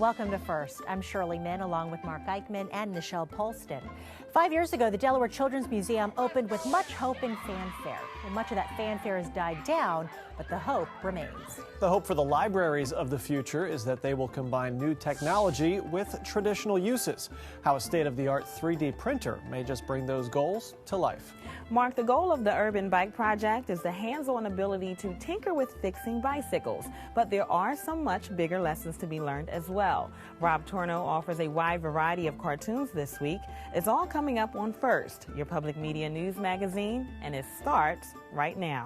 Welcome to First. I'm Shirley Min, along with Mark Eichman and Nichelle Polston. 5 years ago, the Delaware Children's Museum opened with much hope and fanfare. And much of that fanfare has died down, but the hope remains. The hope for the libraries of the future is that they will combine new technology with traditional uses. How a state-of-the-art 3D printer may just bring those goals to life. Mark, the goal of the Urban Bike Project is the hands-on ability to tinker with fixing bicycles. But there are some much bigger lessons to be learned as well. Rob Torno offers a wide variety of cartoons this week. It's all coming up on First, your public media news magazine, and it starts right now.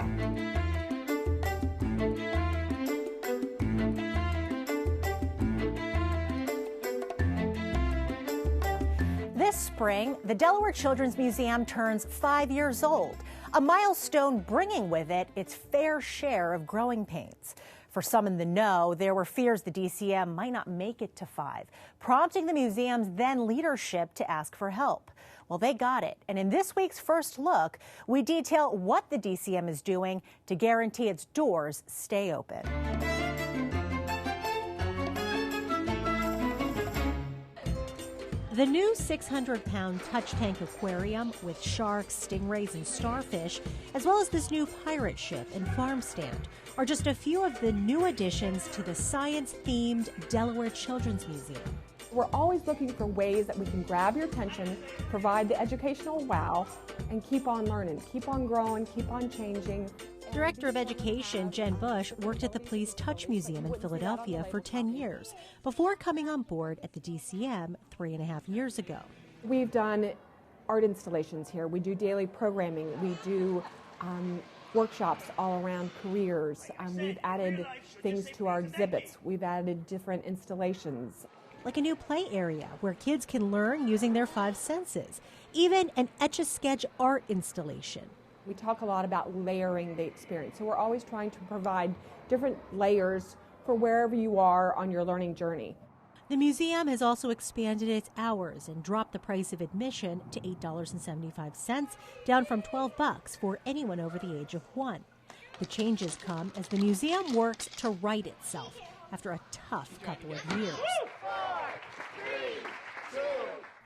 This spring, the Delaware Children's Museum turns 5 years old, a milestone bringing with it its fair share of growing pains. For some in the know, there were fears the DCM might not make it to 5, prompting the museum's then leadership to ask for help. Well, they got it, and in this week's First Look, we detail what the DCM is doing to guarantee its doors stay open. The new 600-pound touch tank aquarium with sharks, stingrays, and starfish, as well as this new pirate ship and farm stand, are just a few of the new additions to the science-themed Delaware Children's Museum. We're always looking for ways that we can grab your attention, provide the educational wow, and keep on learning, keep on growing, keep on changing. Director of Education Jen Bush worked at the Please Touch Museum in Philadelphia for 10 years before coming on board at the DCM 3.5 years ago. We've done art installations here. We do daily programming. We do workshops all around careers. We've added things to our exhibits. We've added different installations. Like a new play area where kids can learn using their 5 senses, even an Etch-a-Sketch art installation. We talk a lot about layering the experience, so we're always trying to provide different layers for wherever you are on your learning journey. The museum has also expanded its hours and dropped the price of admission to $8.75, down from $12 for anyone over the age of 1. The changes come as the museum works to right itself after a tough couple of years.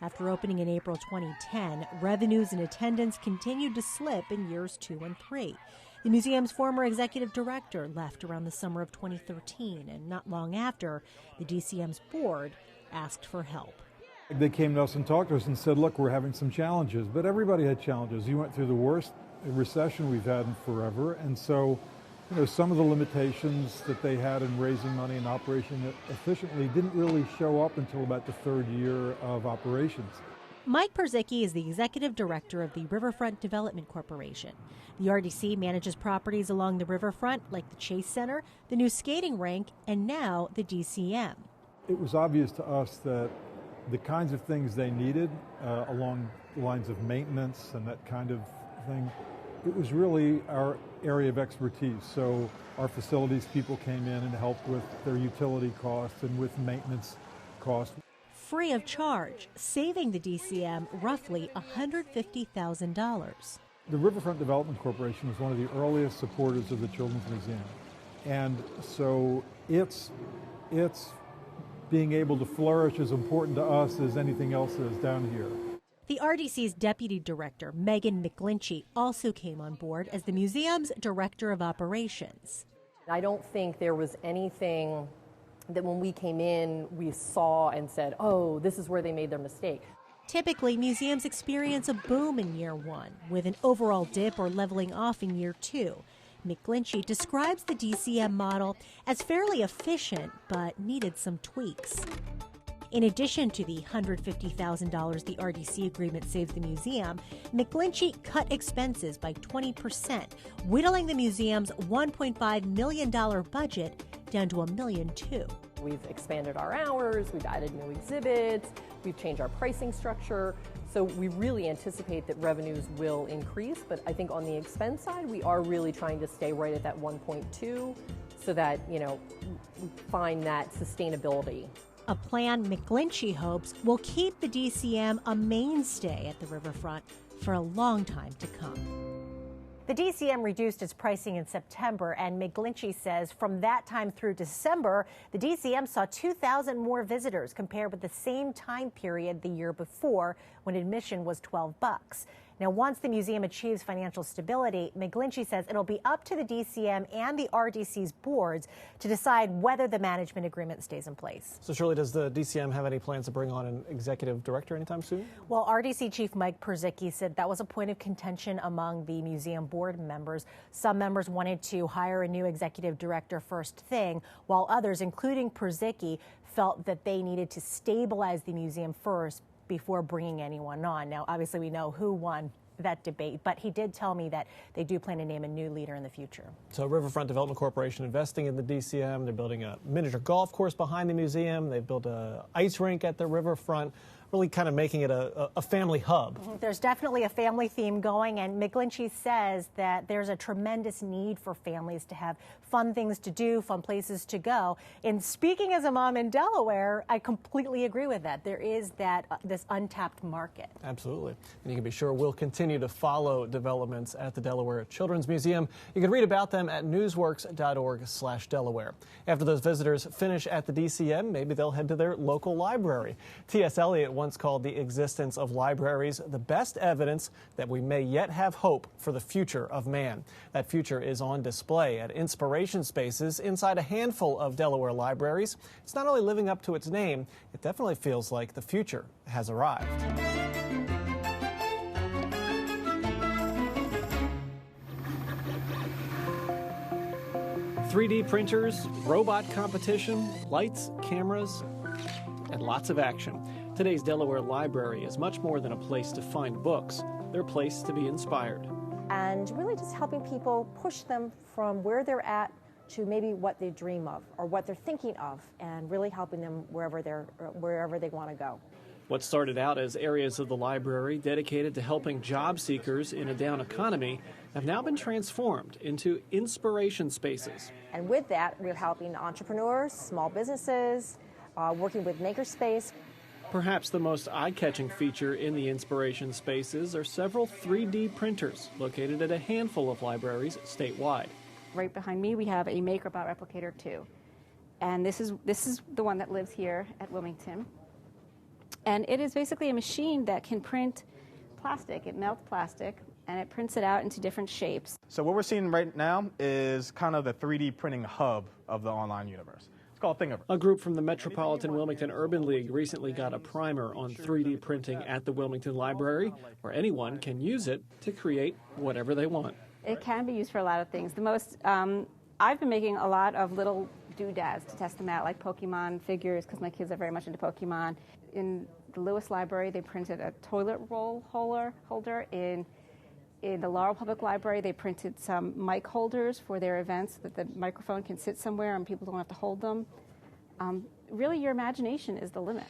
After opening in April 2010, revenues and attendance continued to slip in years 2 and 3. The museum's former executive director left around the summer of 2013, and not long after, the DCM's board asked for help. They came to us and talked to us and said, look, we're having some challenges, but everybody had challenges. You went through the worst recession we've had in forever, and so some of the limitations that they had in raising money and operating it efficiently didn't really show up until about the 3rd year of operations. Mike Perzicki is the executive director of the Riverfront Development Corporation. The RDC manages properties along the riverfront like the Chase Center, the new skating rink, and now the DCM. It was obvious to us that the kinds of things they needed along the lines of maintenance and that kind of thing, it was really our area of expertise. So our facilities people came in and helped with their utility costs and with maintenance costs. Free of charge, saving the DCM roughly $150,000. The Riverfront Development Corporation was one of the earliest supporters of the Children's Museum. And so its being able to flourish is important to us as anything else is down here. The RDC's deputy director, Megan McGlinchey, also came on board as the museum's director of operations. I don't think there was anything that when we came in, we saw and said, oh, this is where they made their mistake. Typically, museums experience a boom in year 1, with an overall dip or leveling off in year 2. McGlinchey describes the DCM model as fairly efficient, but needed some tweaks. In addition to the $150,000 the RDC agreement saves the museum, McGlinchey cut expenses by 20%, whittling the museum's $1.5 million budget down to $1.2 million. We've expanded our hours, we've added new exhibits, we've changed our pricing structure. So we really anticipate that revenues will increase, but I think on the expense side, we are really trying to stay right at that 1.2 so that, we find that sustainability. A plan McGlinchey hopes will keep the DCM a mainstay at the riverfront for a long time to come. The DCM reduced its pricing in September, and McGlinchey says from that time through December, the DCM saw 2,000 more visitors compared with the same time period the year before, when admission was $12. Now, once the museum achieves financial stability, McGlinchey says it'll be up to the DCM and the RDC's boards to decide whether the management agreement stays in place. So, Shirley, does the DCM have any plans to bring on an executive director anytime soon? Well, RDC Chief Mike Perzicki said that was a point of contention among the museum board members. Some members wanted to hire a new executive director first thing, while others, including Perzicki, felt that they needed to stabilize the museum first before bringing anyone on. Now, obviously, we know who won that debate, but he did tell me that they do plan to name a new leader in the future. So Riverfront Development Corporation investing in the DCM. They're building a miniature golf course behind the museum. They've built an ice rink at the riverfront, really kind of making it a family hub. There's definitely a family theme going, and McGlinchey says that there's a tremendous need for families to have fun things to do, fun places to go. And speaking as a mom in Delaware, I completely agree with that. There is this untapped market. Absolutely. And you can be sure we'll continue to follow developments at the Delaware Children's Museum. You can read about them at newsworks.org/Delaware. After those visitors finish at the DCM, maybe they'll head to their local library. T.S. Eliot once called the existence of libraries the best evidence that we may yet have hope for the future of man. That future is on display at Inspiration Spaces inside a handful of Delaware libraries. It's not only living up to its name, it definitely feels like the future has arrived. 3D printers, robot competition, lights, cameras, and lots of action. Today's Delaware Library is much more than a place to find books. They're a place to be inspired. And really just helping people push them from where they're at to maybe what they dream of or what they're thinking of, and really helping them wherever they want to go. What started out as areas of the library dedicated to helping job seekers in a down economy have now been transformed into inspiration spaces. And with that, we're helping entrepreneurs, small businesses, working with makerspace. Perhaps the most eye-catching feature in the inspiration spaces are several 3D printers located at a handful of libraries statewide. Right behind me we have a MakerBot Replicator 2. And this is the one that lives here at Wilmington. And it is basically a machine that can print plastic. It melts plastic and it prints it out into different shapes. So what we're seeing right now is kind of the 3D printing hub of the online universe. It's called Thingiverse. A group from the Metropolitan Wilmington Urban League recently got a primer on 3D printing at the Wilmington Library, where anyone can use it to create whatever they want. It can be used for a lot of things. The most, I've been making a lot of little doodads to test them out, like Pokemon figures, because my kids are very much into Pokemon. In the Lewis Library, they printed a toilet roll holder. In the Laurel Public Library, they printed some mic holders for their events so that the microphone can sit somewhere and people don't have to hold them. Really, your imagination is the limit.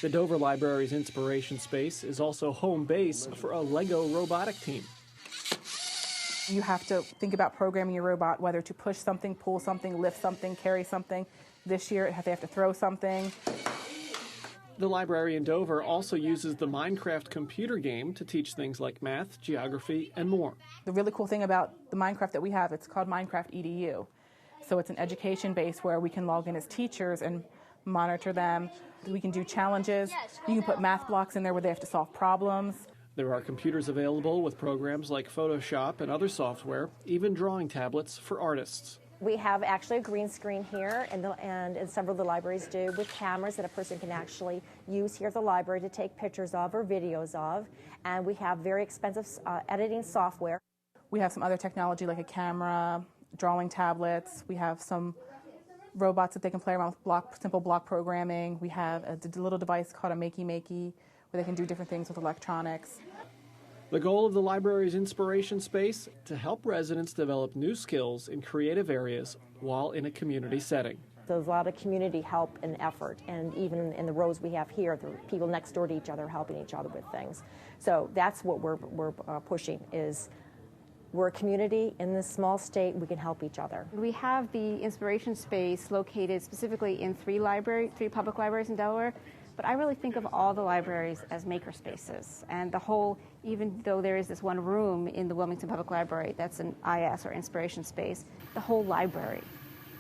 The Dover Library's inspiration space is also home base for a Lego robotic team. You have to think about programming your robot, whether to push something, pull something, lift something, carry something. This year, they have to throw something. The library in Dover also uses the Minecraft computer game to teach things like math, geography, and more. The really cool thing about the Minecraft that we have, it's called Minecraft EDU. So it's an education base where we can log in as teachers and monitor them. We can do challenges. You can put math blocks in there where they have to solve problems. There are computers available with programs like Photoshop and other software, even drawing tablets for artists. We have actually a green screen here, and several of the libraries do, with cameras that a person can actually use here at the library to take pictures of or videos of. And we have very expensive editing software. We have some other technology like a camera, drawing tablets. We have some robots that they can play around with simple block programming. We have a little device called a Makey, where they can do different things with electronics. The goal of the library's inspiration space, to help residents develop new skills in creative areas while in a community setting. There's a lot of community help and effort, and even in the rows we have here, the people next door to each other helping each other with things. So that's what we're pushing, is We're a community in this small state. We can help each other. We have the inspiration space located specifically in three public libraries in Delaware, but I really think of all the libraries as maker spaces. And the whole, even though there is this one room in the Wilmington Public Library that's an IS or inspiration space, the whole library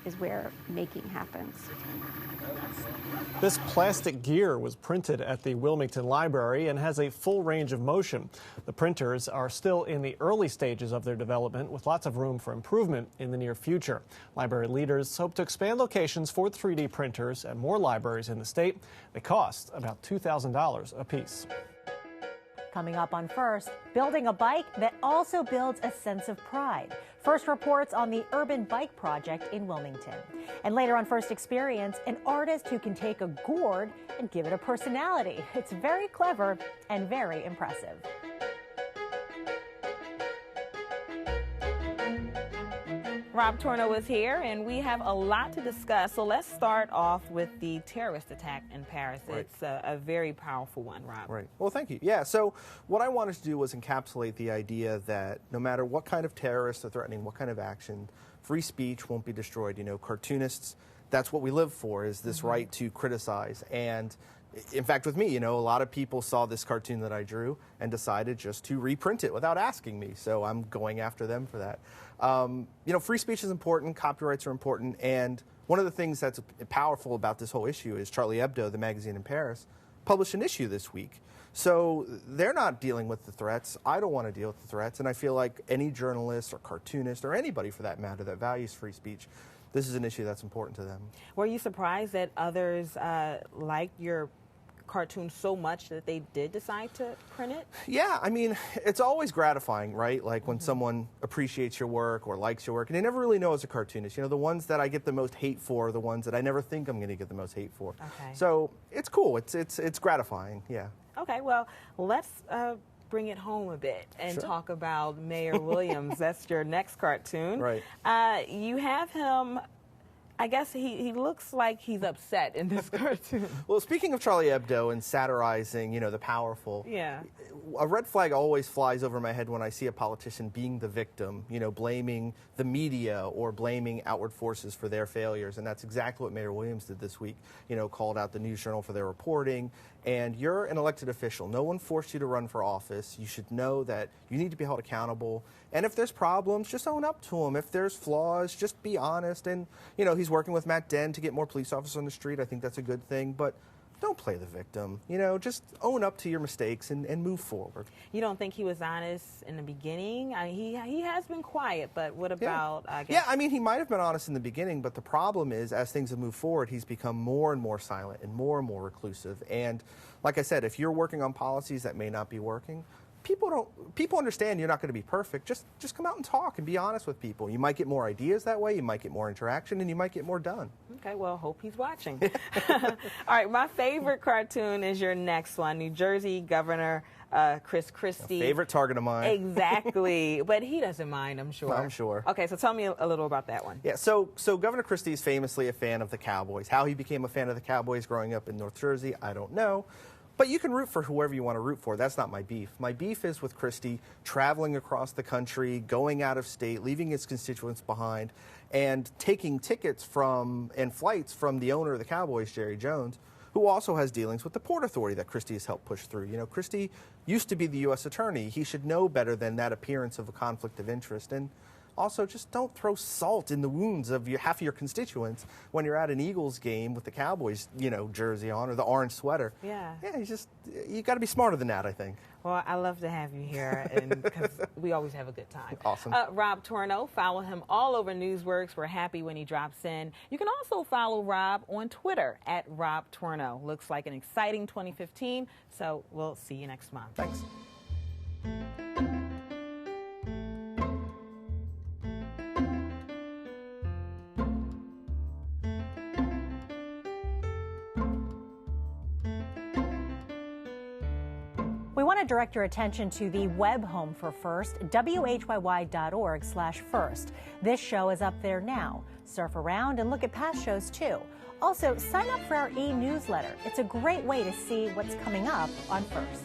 is where making happens. This plastic gear was printed at the Wilmington Library and has a full range of motion. The printers are still in the early stages of their development with lots of room for improvement in the near future. Library leaders hope to expand locations for 3D printers at more libraries in the state. They cost about $2,000 apiece. Coming up on First, building a bike that also builds a sense of pride. First reports on the Urban Bike Project in Wilmington. And later on First Experience, an artist who can take a gourd and give it a personality. It's very clever and very impressive. Rob Torno is here, and we have a lot to discuss. So let's start off with the terrorist attack in Paris. Right. It's a very powerful one, Rob. Right. Well, thank you. Yeah, so what I wanted to do was encapsulate the idea that no matter what kind of terrorists are threatening, what kind of action, free speech won't be destroyed. You know, cartoonists, that's what we live for, is this right to criticize. And in fact, with me, you know, a lot of people saw this cartoon that I drew and decided just to reprint it without asking me. So I'm going after them for that. You know, free speech is important, copyrights are important, and one of the things that's powerful about this whole issue is Charlie Hebdo, the magazine in Paris, published an issue this week. So they're not dealing with the threats. I don't want to deal with the threats, and I feel like any journalist or cartoonist or anybody for that matter that values free speech, this is an issue that's important to them. Were you surprised that others liked your cartoon so much that they did decide to print it? Yeah, I mean, it's always gratifying, right? Like when someone appreciates your work or likes your work, and they never really know as a cartoonist. You know, the ones that I get the most hate for are the ones that I never think I'm going to get the most hate for. Okay. So it's cool. It's gratifying. Yeah. Okay, well, let's bring it home a bit and talk about Mayor Williams. That's your next cartoon. Right. You have him. I guess he looks like he's upset in this cartoon. Well, speaking of Charlie Hebdo and satirizing, you know, the powerful, yeah, a red flag always flies over my head when I see a politician being the victim, you know, blaming the media or blaming outward forces for their failures. And that's exactly what Mayor Williams did this week, you know, called out the News Journal for their reporting. And you're an elected official. No one forced you to run for office. You should know that you need to be held accountable. And if there's problems, just own up to them. If there's flaws, just be honest. And, you know, he's working with Matt Dent to get more police officers on the street. I think that's a good thing. But don't play the victim. You know, just own up to your mistakes and move forward. You don't think he was honest in the beginning? He has been quiet, but what about, I guess? Yeah, I mean, he might have been honest in the beginning, but the problem is, as things have moved forward, he's become more and more silent and more reclusive. And like I said, if you're working on policies that may not be working, people understand you're not going to be perfect. Just come out and talk and be honest with people. You might get more ideas that way, you might get more interaction, and you might get more done. Okay, well, hope he's watching. All right, my favorite cartoon is your next one, New Jersey Governor Chris Christie. A favorite target of mine. Exactly, but he doesn't mind, I'm sure. I'm sure. Okay, so tell me a little about that one. Yeah, so Governor Christie is famously a fan of the Cowboys. How he became a fan of the Cowboys growing up in North Jersey, I don't know. But you can root for whoever you want to root for. That's not my beef. My beef is with Christie traveling across the country, going out of state, leaving his constituents behind, and taking tickets and flights from the owner of the Cowboys, Jerry Jones, who also has dealings with the Port Authority that Christie has helped push through. You know, Christie used to be the U.S. Attorney. He should know better than that appearance of a conflict of interest. And also, just don't throw salt in the wounds of half of your constituents when you're at an Eagles game with the Cowboys, you know, jersey on or the orange sweater. Yeah. Yeah, you got to be smarter than that, I think. Well, I love to have you here because we always have a good time. Awesome. Rob Torno, follow him all over Newsworks. We're happy when he drops in. You can also follow Rob on Twitter at Rob Torno. Looks like an exciting 2015, so we'll see you next month. Thanks. We want to direct your attention to the web home for First, WHYY.org/First. This show is up there now. Surf around and look at past shows too. Also, sign up for our e-newsletter. It's a great way to see what's coming up on First.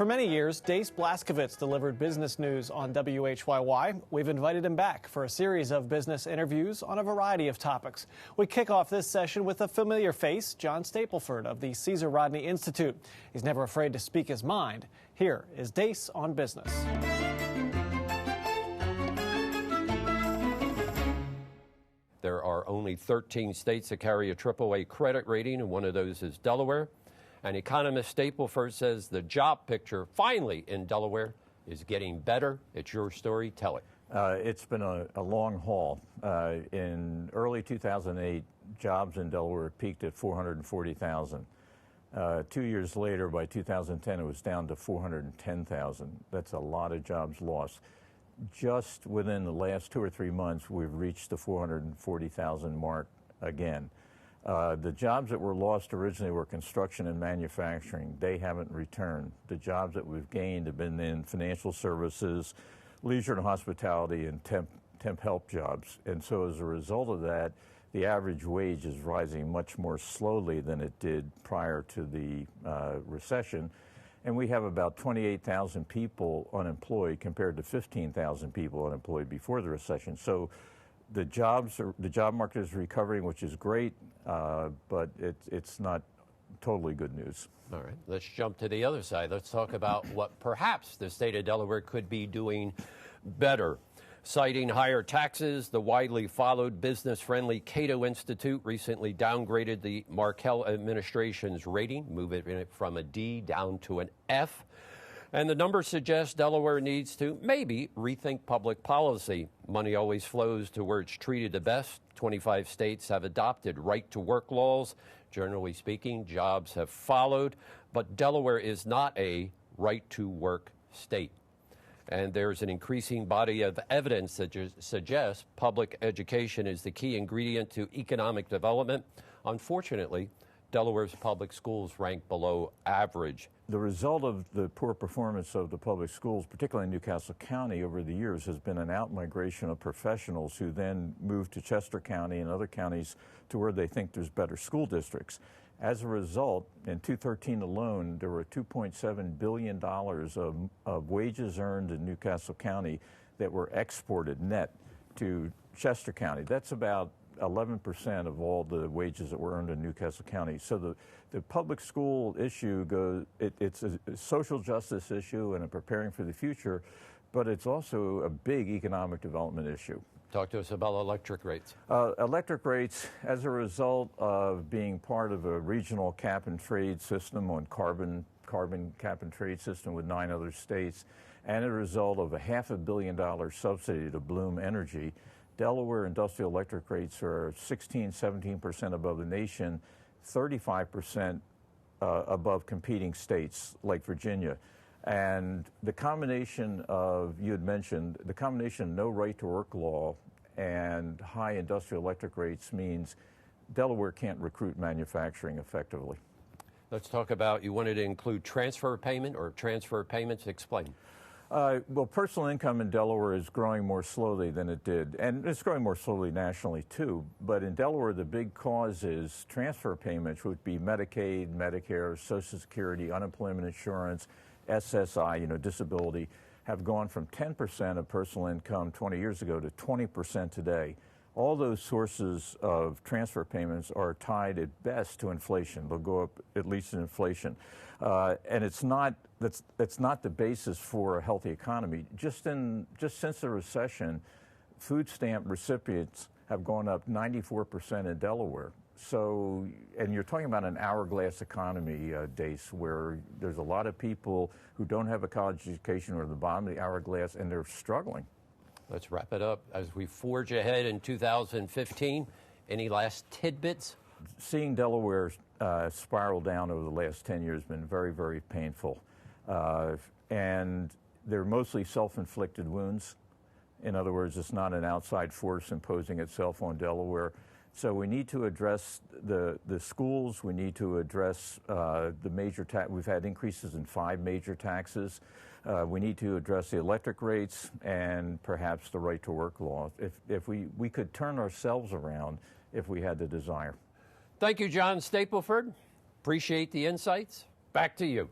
For many years, Dace Blaskovitz delivered business news on WHYY. We've invited him back for a series of business interviews on a variety of topics. We kick off this session with a familiar face, John Stapleford of the Caesar Rodney Institute. He's never afraid to speak his mind. Here is Dace on business. There are only 13 states that carry a AAA credit rating, and one of those is Delaware. And economist Stapleford says the job picture finally in Delaware is getting better. It's your story. Tell it. It's been a long haul. In early 2008, jobs in Delaware peaked at 440,000. 2 years later, by 2010, it was down to 410,000. That's a lot of jobs lost. Just within the last 2 or 3 months, we've reached the 440,000 mark again. The jobs that were lost originally were construction and manufacturing. They haven't returned. The jobs that we've gained have been in financial services, leisure and hospitality, and temp help jobs. And so as a result of that, the average wage is rising much more slowly than it did prior to the recession. And we have about 28,000 people unemployed compared to 15,000 people unemployed before the recession. So the job market is recovering, which is great, but it's not totally good news. All right, let's jump to the other side. Let's talk about what perhaps the state of Delaware could be doing better. Citing higher taxes, the widely followed business-friendly Cato Institute recently downgraded the Markell administration's rating, moving it from a D down to an F. And the numbers suggest Delaware needs to maybe rethink public policy. Money always flows to where it's treated the best. 25 states have adopted right-to-work laws. Generally speaking, jobs have followed, but Delaware is not a right-to-work state. And there's an increasing body of evidence that suggests public education is the key ingredient to economic development. Unfortunately, Delaware's public schools rank below average. The result of the poor performance of the public schools, particularly in Newcastle County over the years, has been an outmigration of professionals who then move to Chester County and other counties to where they think there's better school districts. As a result, in 2013 alone, there were $2.7 billion of wages earned in Newcastle County that were exported net to Chester County. That's about 11% of all the wages that were earned in Newcastle County. So the public school issue it's a social justice issue and a preparing for the future, but it's also a big economic development issue. Talk to us about electric rates. Electric rates, as a result of being part of a regional cap and trade system on carbon cap and trade system with 9 other states, and a result of a $500 million subsidy to Bloom Energy, Delaware industrial electric rates are 17% above the nation, 35% above competing states like Virginia. And the combination of, you had mentioned, the combination of no right-to-work law and high industrial electric rates means Delaware can't recruit manufacturing effectively. Let's talk about, you wanted to include transfer payment or transfer payments. Explain. Well, personal income in Delaware is growing more slowly than it did, and it's growing more slowly nationally too. But in Delaware, the big cause is transfer payments, which would be Medicaid, Medicare, Social Security, unemployment insurance, SSI, disability, have gone from 10% of personal income 20 years ago to 20% today. All those sources of transfer payments are tied at best to inflation. They'll go up at least in inflation. And that's not the basis for a healthy economy. Just since the recession, food stamp recipients have gone up 94% in Delaware. So, and you're talking about an hourglass economy, Dace, where there's a lot of people who don't have a college education or the bottom of the hourglass, and they're struggling. Let's wrap it up. As we forge ahead in 2015, any last tidbits? Seeing Delaware spiral down over the last 10 years has been very, very painful. And they're mostly self-inflicted wounds. In other words, it's not an outside force imposing itself on Delaware. So we need to address the schools. We need to address the major tax. We've had increases in 5 major taxes. We need to address the electric rates and perhaps the right-to-work law. If we could turn ourselves around if we had the desire. Thank you, John Stapleford. Appreciate the insights. Back to you.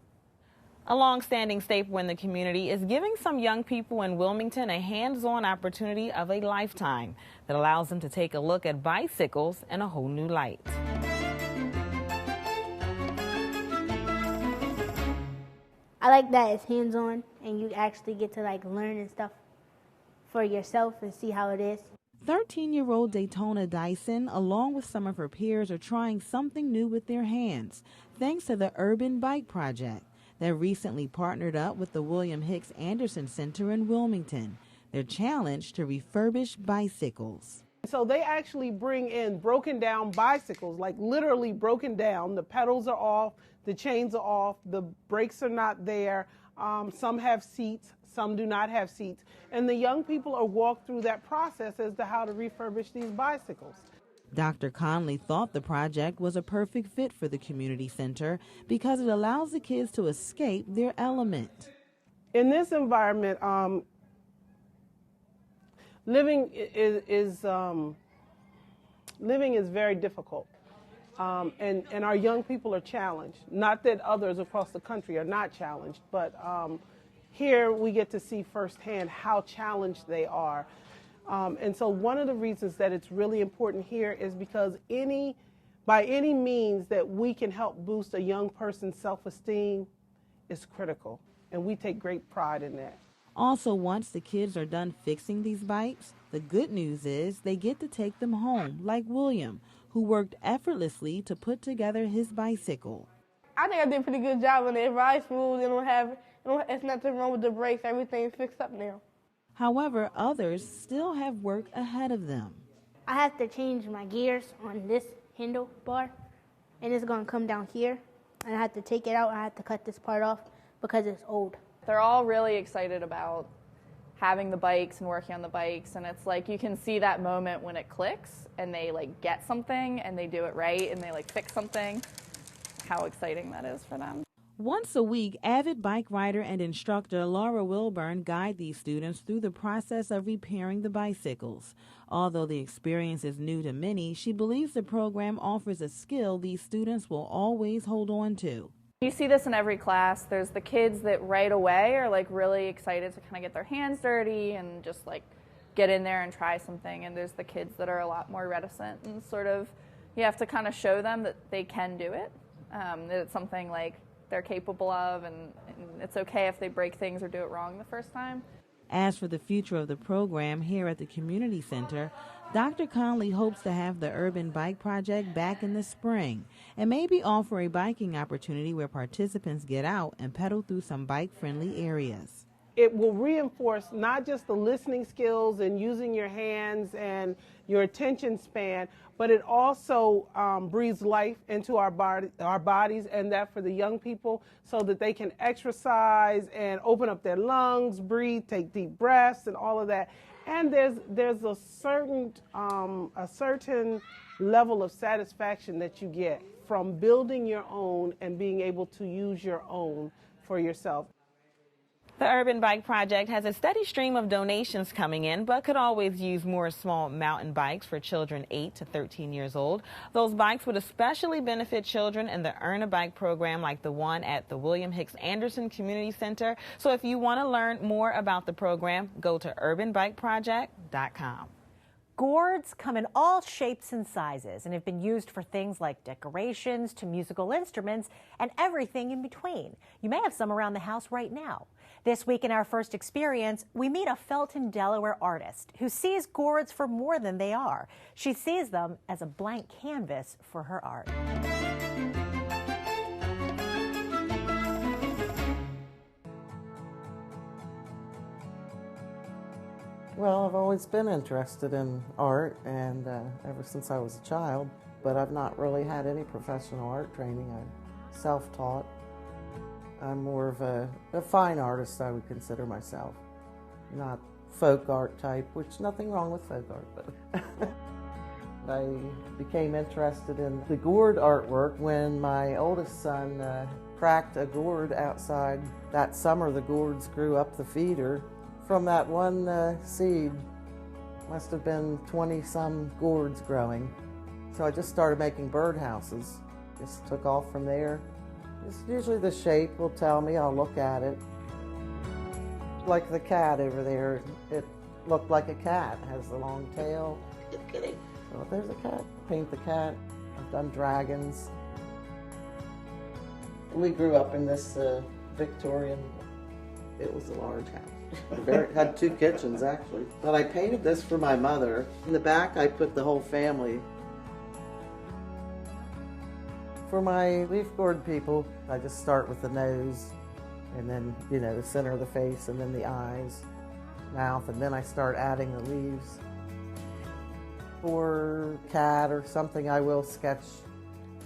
A long-standing staple in the community is giving some young people in Wilmington a hands-on opportunity of a lifetime that allows them to take a look at bicycles in a whole new light. I like that it's hands-on and you actually get to learn and stuff for yourself and see how it is. 13-year-old Daytona Dyson, along with some of her peers, are trying something new with their hands, thanks to the Urban Bike Project that recently partnered up with the William Hicks Anderson Center in Wilmington. Their challenge to refurbish bicycles. So they actually bring in broken down bicycles, like literally broken down. The pedals are off, the chains are off, the brakes are not there. Some have seats, some do not have seats. And the young people are walked through that process as to how to refurbish these bicycles. Dr. Conley thought the project was a perfect fit for the community center because it allows the kids to escape their element. In this environment, living is very difficult, and our young people are challenged. Not that others across the country are not challenged, but here we get to see firsthand how challenged they are. And so one of the reasons that it's really important here is because by any means that we can help boost a young person's self-esteem is critical, and we take great pride in that. Also, once the kids are done fixing these bikes, the good news is they get to take them home, like William, who worked effortlessly to put together his bicycle. I think I did a pretty good job on it. It rides smooth. It's nothing wrong with the brakes. Everything's fixed up now. However, others still have work ahead of them. I have to change my gears on this handlebar, and it's going to come down here, and I have to take it out. I have to cut this part off because it's old. They're all really excited about having the bikes and working on the bikes, and it's like you can see that moment when it clicks and they get something and they do it right and they fix something, how exciting that is for them. Once a week, avid bike rider and instructor Laura Wilburn guide these students through the process of repairing the bicycles. Although the experience is new to many, she believes the program offers a skill these students will always hold on to. You see this in every class. There's the kids that right away are really excited to kind of get their hands dirty and just get in there and try something. And there's the kids that are a lot more reticent and you have to kind of show them that they can do it, that it's something they're capable of, and it's okay if they break things or do it wrong the first time. As for the future of the program here at the community center, Dr. Conley hopes to have the Urban Bike Project back in the spring and maybe offer a biking opportunity where participants get out and pedal through some bike-friendly areas. It will reinforce not just the listening skills and using your hands and your attention span, but it also breathes life into our bodies, and that for the young people so that they can exercise and open up their lungs, breathe, take deep breaths and all of that. And there's a certain level of satisfaction that you get from building your own and being able to use your own for yourself. The Urban Bike Project has a steady stream of donations coming in, but could always use more small mountain bikes for children 8 to 13 years old. Those bikes would especially benefit children in the Earn a Bike program like the one at the William Hicks Anderson Community Center. So if you want to learn more about the program, go to urbanbikeproject.com. Gourds come in all shapes and sizes and have been used for things like decorations to musical instruments and everything in between. You may have some around the house right now. This week in our first experience, we meet a Felton, Delaware artist who sees gourds for more than they are. She sees them as a blank canvas for her art. Well, I've always been interested in art, and ever since I was a child, but I've not really had any professional art training. I'm self-taught. I'm more of a fine artist, I would consider myself, not folk art type, which nothing wrong with folk art, but I became interested in the gourd artwork when my oldest son cracked a gourd outside. That summer the gourds grew up the feeder. From that one seed, must have been 20-some gourds growing. So I just started making birdhouses. Just took off from there. It's usually the shape will tell me. I'll look at it. Like the cat over there, it looked like a cat. It has the long tail. Just kidding. So if there's a cat, paint the cat. I've done dragons. We grew up in this Victorian, it was a large house. It had 2 kitchens actually. But I painted this for my mother. In the back I put the whole family. For my leaf gourd people, I just start with the nose and then, you know, the center of the face and then the eyes, mouth, and then I start adding the leaves. For cat or something, I will sketch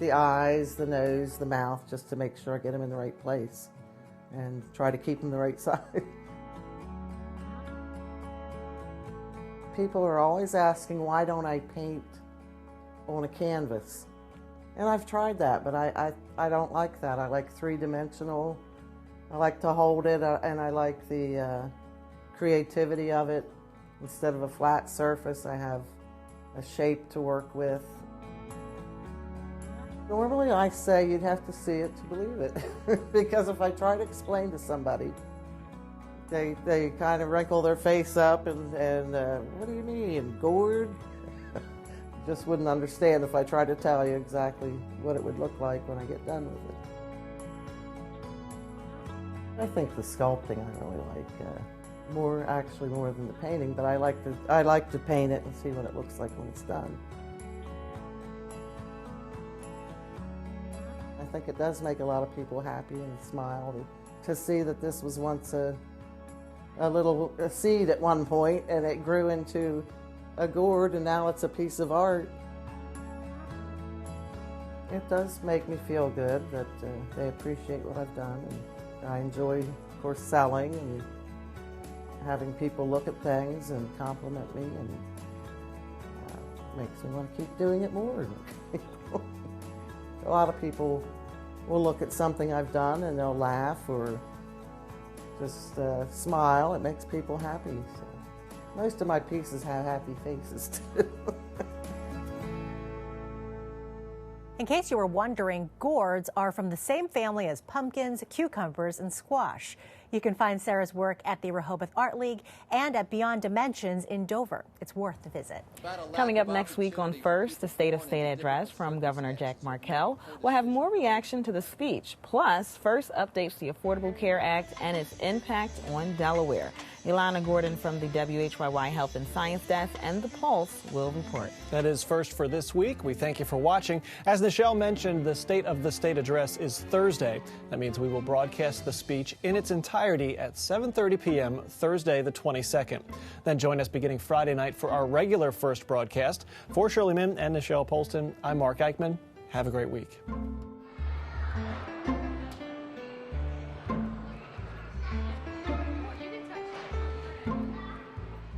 the eyes, the nose, the mouth, just to make sure I get them in the right place and try to keep them the right size. People are always asking, why don't I paint on a canvas? And I've tried that, but I don't like that. I like 3-dimensional. I like to hold it, and I like the creativity of it. Instead of a flat surface, I have a shape to work with. Normally I say you'd have to see it to believe it, because if I try to explain to somebody, they kind of wrinkle their face up and what do you mean, gourd? Just wouldn't understand if I tried to tell you exactly what it would look like when I get done with it. I think the sculpting I really like more than the painting, but I like to paint it and see what it looks like when it's done. I think it does make a lot of people happy and smile to see that this was once a seed at one point and it grew into a gourd and now it's a piece of art. It does make me feel good that they appreciate what I've done, and I enjoy, of course, selling and having people look at things and compliment me, and makes me want to keep doing it more. A lot of people will look at something I've done and they'll laugh or just smile. It makes people happy. So most of my pieces have happy faces too. In case you were wondering, gourds are from the same family as pumpkins, cucumbers, and squash. You can find Sarah's work at the Rehoboth Art League and at Beyond Dimensions in Dover. It's worth the visit. Coming up next week on First, the State of State address from Governor Jack Markell. We'll have more reaction to the speech. Plus, First updates the Affordable Care Act and its impact on Delaware. Ilana Gordon from the WHYY Health and Science Desk and The Pulse will report. That is First for this week. We thank you for watching. As Nichelle mentioned, the State of the State address is Thursday. That means we will broadcast the speech in its entirety at 7:30 p.m. Thursday the 22nd. Then join us beginning Friday night for our regular First broadcast. For Shirley Min and Nichelle Polston, I'm Mark Eichman. Have a great week.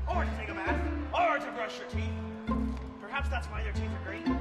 Or to take a bath, or to brush your teeth. Perhaps that's why their teeth are green.